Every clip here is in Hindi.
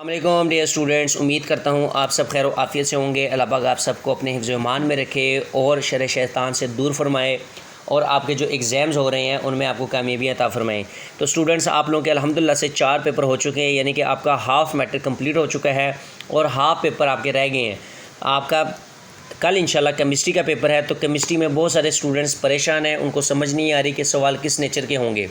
अस्सलाम डियर स्टूडेंट्स, उम्मीद करता हूँ आप सब खैर आफियत से होंगे। अल्लाह पाक आप सबको अपने हिफ्ज़ ईमान में रखे और शर शैतान से दूर फरमाए और आपके जो एग्ज़ाम्स हो रहे हैं उनमें आपको कामयाबियाँ अता फरमाएँ। तो स्टूडेंट्स, आप लोगों के अल्हम्दुलिल्लाह से 4 पेपर हो चुके हैं, यानी कि आपका हाफ़ मैट्रिक कंप्लीट हो चुका है और हाफ़ पेपर आपके रह गए हैं। आपका कल इंशाल्लाह केमिस्ट्री का पेपर है, तो केमिस्ट्री में बहुत सारे स्टूडेंट्स परेशान हैं, उनको समझ नहीं आ रही कि सवाल किस नेचर के होंगे।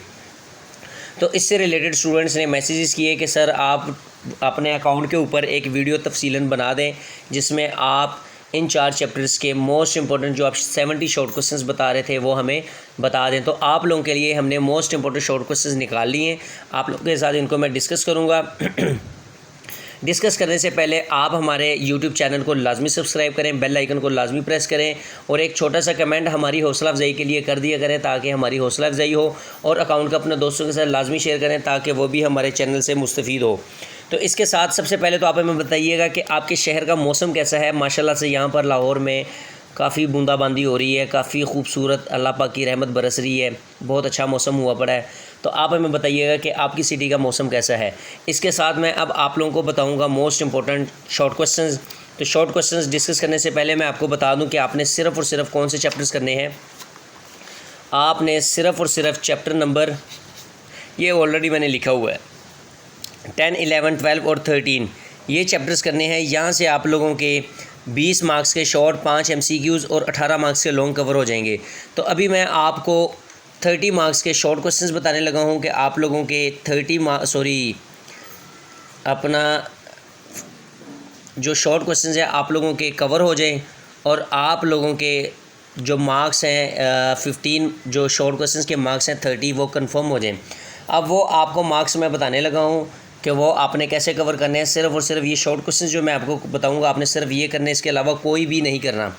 तो इससे रिलेटेड स्टूडेंट्स ने मैसेजेस किए कि सर आप अपने अकाउंट के ऊपर एक वीडियो तफसीलन बना दें जिसमें आप इन 4 चैप्टर्स के मोस्ट इंपॉर्टेंट जो आप 70 शॉर्ट क्वेश्चंस बता रहे थे वो हमें बता दें। तो आप लोगों के लिए हमने मोस्ट इंपॉर्टेंट शॉर्ट क्वेश्चंस निकाल लिए हैं, आप लोगों के साथ इनको मैं डिस्कस करूँगा। डिस्कस करने से पहले आप हमारे यूट्यूब चैनल को लाजमी सब्सक्राइब करें, बेल आइकन को लाजमी प्रेस करें और एक छोटा सा कमेंट हमारी हौसला अफजाई के लिए कर दिया करें ताकि हमारी हौसला अफजाई हो, और अकाउंट को अपने दोस्तों के साथ लाजमी शेयर करें ताकि वो भी हमारे चैनल से मुस्तफ़ीद हो। तो इसके साथ सबसे पहले तो आप हमें बताइएगा कि आपके शहर का मौसम कैसा है। माशाल्लाह से यहाँ पर लाहौर में काफ़ी बूंदाबांदी हो रही है, काफ़ी खूबसूरत अल्लाह पाक की रहमत बरस रही है, बहुत अच्छा मौसम हुआ पड़ा है। तो आप हमें बताइएगा कि आपकी सिटी का मौसम कैसा है। इसके साथ मैं अब आप लोगों को बताऊंगा मोस्ट इंपॉर्टेंट शॉर्ट क्वेश्चंस। तो शॉर्ट क्वेश्चंस डिस्कस करने से पहले मैं आपको बता दूं कि आपने सिर्फ़ और सिर्फ कौन से चैप्टर्स करने हैं। आपने सिर्फ़ और सिर्फ चैप्टर नंबर, ये ऑलरेडी मैंने लिखा हुआ है, 10, 11, 12 और 13 ये चैप्टर्स करने हैं। यहाँ से आप लोगों के 20 मार्क्स के शॉर्ट, 5 MCQs और 18 मार्क्स के लॉन्ग कवर हो जाएंगे। तो अभी मैं आपको 30 मार्क्स के शॉर्ट क्वेश्चंस बताने लगा हूँ कि आप लोगों के अपना जो शॉर्ट क्वेश्चंस है आप लोगों के कवर हो जाएं और आप लोगों के जो मार्क्स हैं 15 जो शॉर्ट क्वेश्चंस के मार्क्स हैं 30 वो कंफर्म हो जाएं। अब वो आपको मार्क्स मैं बताने लगा हूँ कि वो आपने कैसे कवर करने हैं। सिर्फ़ और सिर्फ ये शॉर्ट क्वेश्चंस जो मैं आपको बताऊंगा आपने सिर्फ ये करने, इसके अलावा कोई भी नहीं करना।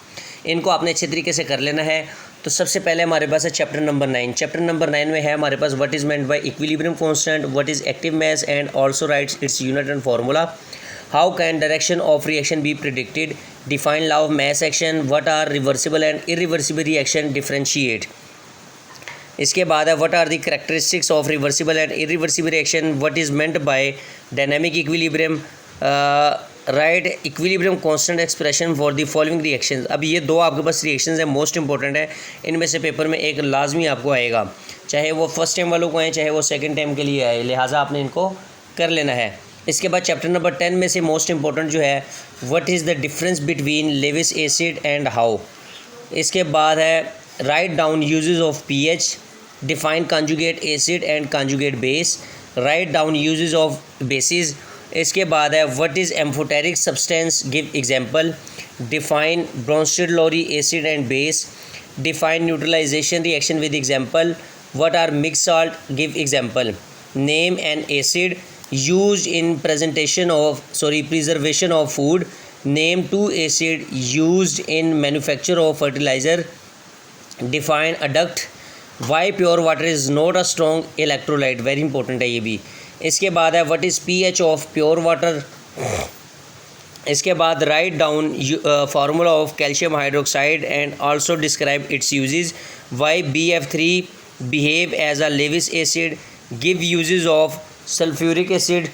इनको आपने अच्छे तरीके से कर लेना है। तो सबसे पहले हमारे पास है चैप्टर नंबर 9। चैप्टर नंबर 9 में है हमारे पास what is meant by equilibrium constant, what is active mass and also writes its unit and formula, how can direction of reaction be predicted, define law of mass action, what are reversible and irreversible reaction, differentiate. इसके बाद है what are the characteristics of reversible and irreversible reaction, what is meant by dynamic equilibrium, write equilibrium constant expression for the following reactions. अब ये दो आपके पास रिएक्शंस हैं, मोस्ट इंपॉर्टेंट है। इनमें से पेपर में एक लाजमी आपको आएगा, चाहे वो फर्स्ट टाइम वालों को आए चाहे वो सेकंड टाइम के लिए आए, लिहाजा आपने इनको कर लेना है। इसके बाद चैप्टर नंबर 10 में से मोस्ट इंपॉर्टेंट जो है what is the difference between Lewis acid and how. इसके बाद है write down uses of pH, define conjugate acid and conjugate base, write down uses of basis. इसके बाद है what is amphoteric substance, give example, define Bronsted Lowry acid and base, define neutralization reaction with example, what are mix salt, give example, name an acid used in preservation of food, name 2 acid used in manufacture of fertilizer, define adduct, why pure water is not a strong electrolyte, very important है ये भी। इसके बाद है what is pH of pure water। इसके बाद write down formula of calcium hydroxide and also describe its uses, why BF3 behave as a Lewis acid, give uses of sulphuric acid.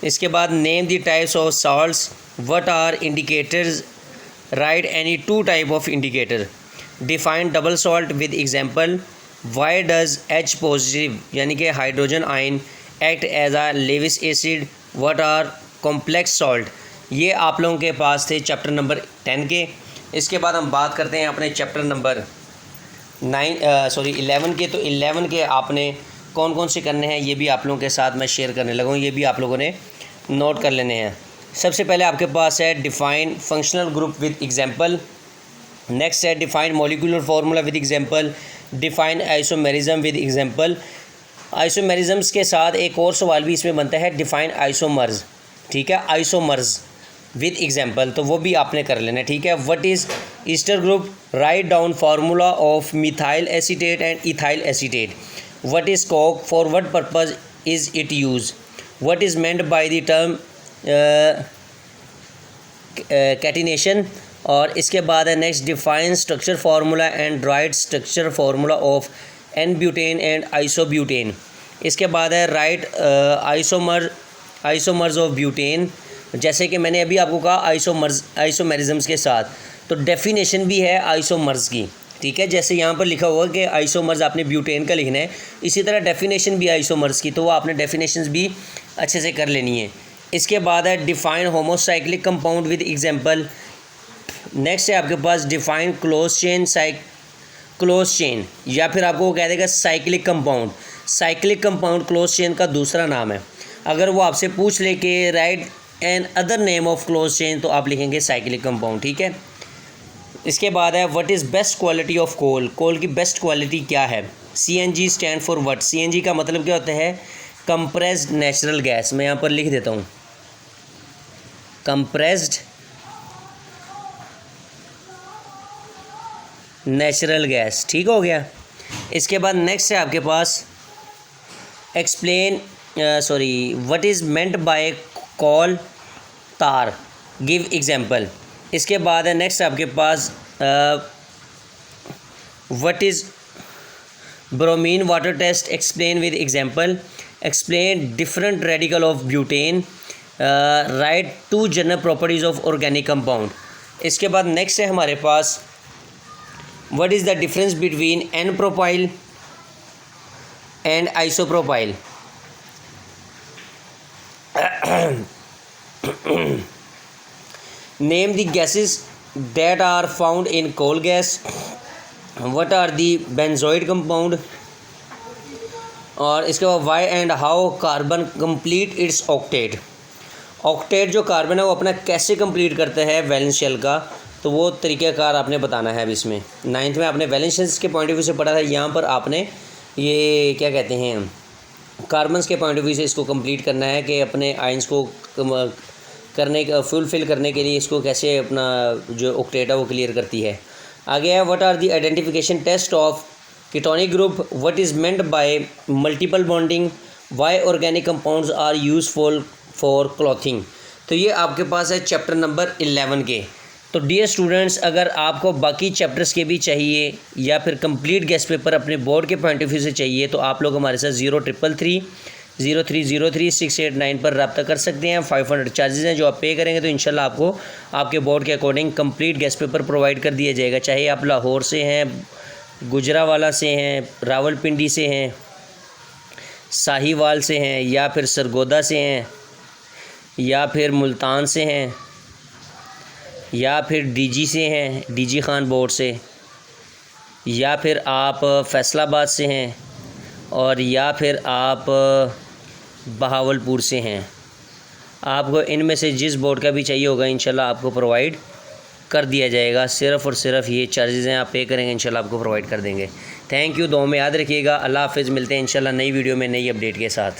इसके बाद name the types of salts, what are indicators, write any 2 type of indicator, define double salt with example, why does H positive यानी कि hydrogen ion act as a Lewis acid, what are complex salt. ये आप लोगों के पास थे चैप्टर नंबर 10 के। इसके बाद हम बात करते हैं अपने चैप्टर नंबर 11 के। तो 11 के आपने कौन कौन से करने हैं ये भी आप लोगों के साथ मैं शेयर करने लगा हूँ, ये भी आप लोगों ने नोट कर लेने हैं। सबसे पहले आपके पास है define functional group with example, next है define molecular formula with example, define isomerism with example. Isomerisms के साथ एक और सवाल भी इसमें बनता है, डिफाइन आइसोमर्स, ठीक है, आइसोमर्स विद एग्जांपल, तो वो भी आपने कर लेना है, ठीक है। What is Easter group, write down formula of methyl acetate and ethyl acetate. What is coke? For what purpose is it used? What is meant by the term catenation? और इसके बाद है next define structure formula and write structure formula of n butane and isobutane. इसके बाद है write isomer isomers of butane, जैसे कि मैंने अभी आपको कहा आइसोमेरिज्म्स के साथ, तो डेफिनेशन भी है आइसोमर्स की, ठीक है। जैसे यहाँ पर लिखा हुआ कि आइसोमर्स आपने ब्यूटेन का लिखना है, इसी तरह डेफिनेशन भी आइसोमर्स की, तो वो आपने डेफिनेशंस भी अच्छे से कर लेनी है। इसके बाद है define homocyclic compound with example. Next है आपके पास डिफाइन क्लोज चेन, या फिर आपको वो कह देगा cyclic compound. Cyclic compound close chain का दूसरा नाम है। अगर वो आपसे पूछ ले कि write another name of close chain, तो आप लिखेंगे साइक्लिक कंपाउंड, ठीक है। इसके बाद है what is best quality of coal. Coal की बेस्ट क्वालिटी क्या है। CNG stand for what. CNG का मतलब क्या होता है, कंप्रेस्ड नेचुरल गैस। मैं यहाँ पर लिख देता हूँ, कंप्रेस्ड नेचुरल गैस, ठीक हो गया। इसके बाद नेक्स्ट है आपके पास explain what is meant by coal tar, give example. इसके बाद है नेक्स्ट आपके पास what is bromine water test, explain with example. Explain different radical of butane, write 2 general properties of organic compound. इसके बाद नेक्स्ट है हमारे पास what is the difference between n propyl and isopropyl. Name the gases that are found in coal gas. What are the benzoid compound? और इसके बाद why and how carbon complete its octet. Octet जो कार्बन है वो अपना कैसे कंप्लीट करता है वैलेंस शेल का, तो वो तरीक़ाकार आपने बताना है। अब इसमें 9th में आपने वैलेंस शेल्स के पॉइंट ऑफ व्यू से पढ़ा था, यहाँ पर आपने ये क्या कहते हैं कार्बन्स के पॉइंट ऑफ व्यू से इसको कंप्लीट करना है कि अपने आयंस को करने का फुलफिल करने के लिए इसको कैसे अपना जो ऑक्टेट है वो क्लियर करती है। आगे है what are the identification test of ketonic group, what is meant by multiple bonding, why organic compounds are useful for clothing. तो ये आपके पास है चैप्टर नंबर 11 के। तो डियर स्टूडेंट्स, अगर आपको बाकी चैप्टर्स के भी चाहिए या फिर कंप्लीट गेस्ट पेपर अपने बोर्ड के पॉइंट ऑफ व्यू से चाहिए, तो आप लोग हमारे साथ 0333030689 पर रब्ता कर सकते हैं। 500 चार्जेस हैं जो आप पे करेंगे तो इंशाल्लाह आपको आपके बोर्ड के according complete guest paper provide कर दिया जाएगा। चाहे आप लाहौर से हैं, गुजरावाला से हैं, रावलपिंडी से हैं, साहिवाल से हैं, या फिर सरगोदा से हैं, या फिर मुल्तान से हैं, या फिर DG से हैं, DG खान बोर्ड से, या फिर आप फैसलाबाद से हैं, और या फिर आप बहावलपुर से हैं। आपको इनमें से जिस बोर्ड का भी चाहिए होगा इंशाल्लाह आपको प्रोवाइड कर दिया जाएगा। सिर्फ़ और सिर्फ ये चार्जेज़ हैं, आप पे करेंगे इंशाल्लाह आपको प्रोवाइड कर देंगे। थैंक यू, दुआ में याद रखिएगा। अल्लाह हाफ़िज़। मिलते हैं इंशाल्लाह नई वीडियो में नई अपडेट के साथ।